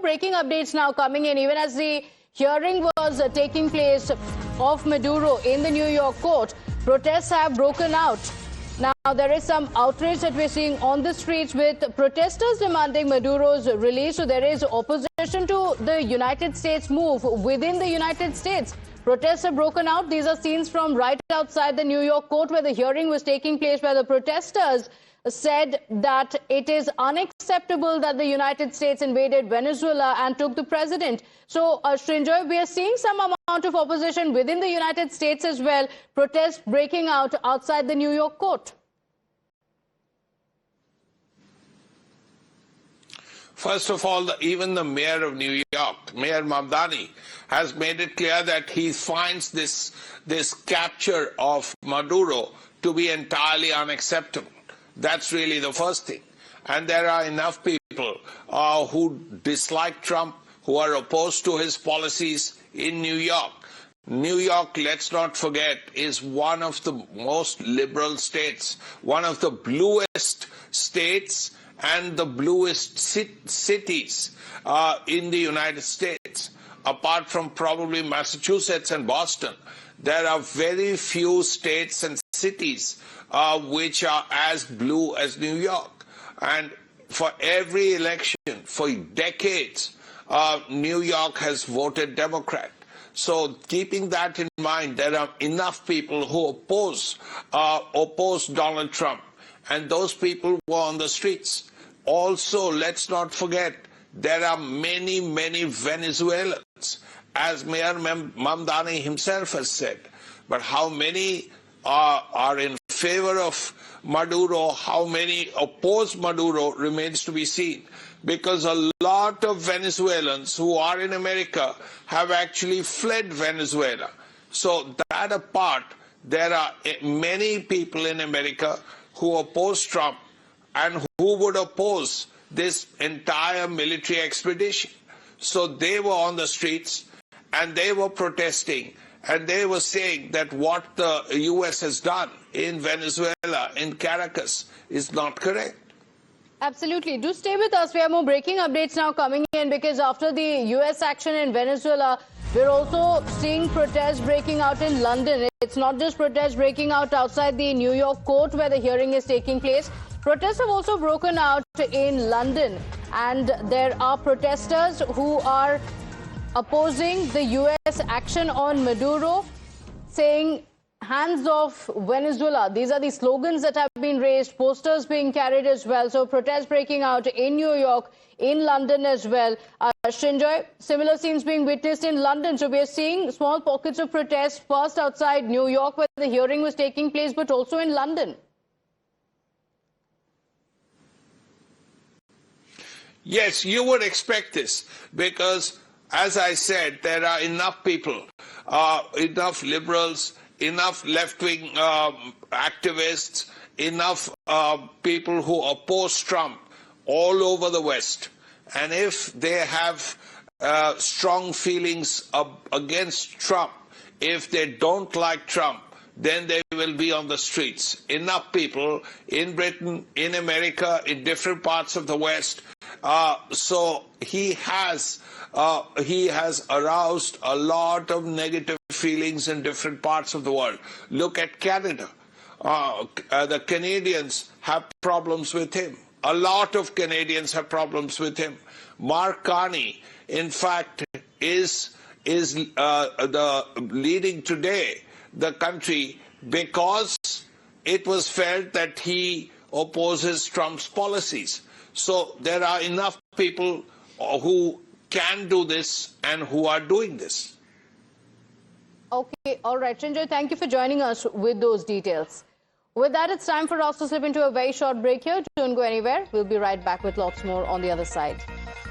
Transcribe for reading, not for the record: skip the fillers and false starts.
Breaking updates now coming in. Even as the hearing was taking place of Maduro in the New York court, protests have broken out. Now, there is some outrage that we're seeing on the streets with protesters demanding Maduro's release. So there is opposition to the United States move within the United States. Protests have broken out. These are scenes from right outside the New York court where the hearing was taking place, where the protesters said that it is unacceptable that the United States invaded Venezuela and took the president. So, Srinjoy, we are seeing some amount of opposition within the United States as well, protests breaking out outside the New York court. First of all, even the mayor of New York, Mayor Mamdani, has made it clear that he finds this capture of Maduro to be entirely unacceptable. That's really the first thing. And there are enough people who dislike Trump, who are opposed to his policies in New York. New York, let's not forget, is one of the most liberal states, one of the bluest states and the bluest cities in the United States. Apart from probably Massachusetts and Boston, there are very few states and cities which are as blue as New York. And for every election, for decades, New York has voted Democrat. So keeping that in mind, there are enough people who oppose Donald Trump. And those people were on the streets. Also, let's not forget, there are many Venezuelans, as Mayor Mamdani himself has said. But how many are in favor of Maduro, how many oppose Maduro remains to be seen. Because a lot of Venezuelans who are in America have actually fled Venezuela. So that apart, there are many people in America who oppose Trump and who would oppose this entire military expedition. So they were on the streets and they were protesting and they were saying that what the U.S. has done in Venezuela, in Caracas, is not correct. Absolutely. Do stay with us. We have more breaking updates now coming in, because after the U.S. action in Venezuela, we're also seeing protests breaking out in London. It's not just protests breaking out outside the New York court where the hearing is taking place. Protests have also broken out in London, and there are protesters who are opposing the U.S. action on Maduro, saying hands off Venezuela. These are the slogans that have been raised, posters being carried as well. So protests breaking out in New York, in London as well. Srinjoy, similar scenes being witnessed in London. So we are seeing small pockets of protests, first outside New York where the hearing was taking place, but also in London. Yes, you would expect this because, as I said, there are enough people, enough liberals, enough left-wing activists, enough people who oppose Trump all over the West. And if they have strong feelings against Trump, if they don't like Trump, then they will be on the streets. Enough people in Britain, in America, in different parts of the West. So he has aroused a lot of negative feelings in different parts of the world. Look at Canada. The Canadians have problems with him. A lot of Canadians have problems with him. Mark Carney, in fact, is leading today the country because it was felt that he opposes Trump's policies. So there are enough people who can do this and who are doing this. Okay, all right. Srinjoy, thank you for joining us with those details. With that, it's time for us to slip into a very short break here. Don't go anywhere. We'll be right back with lots more on the other side.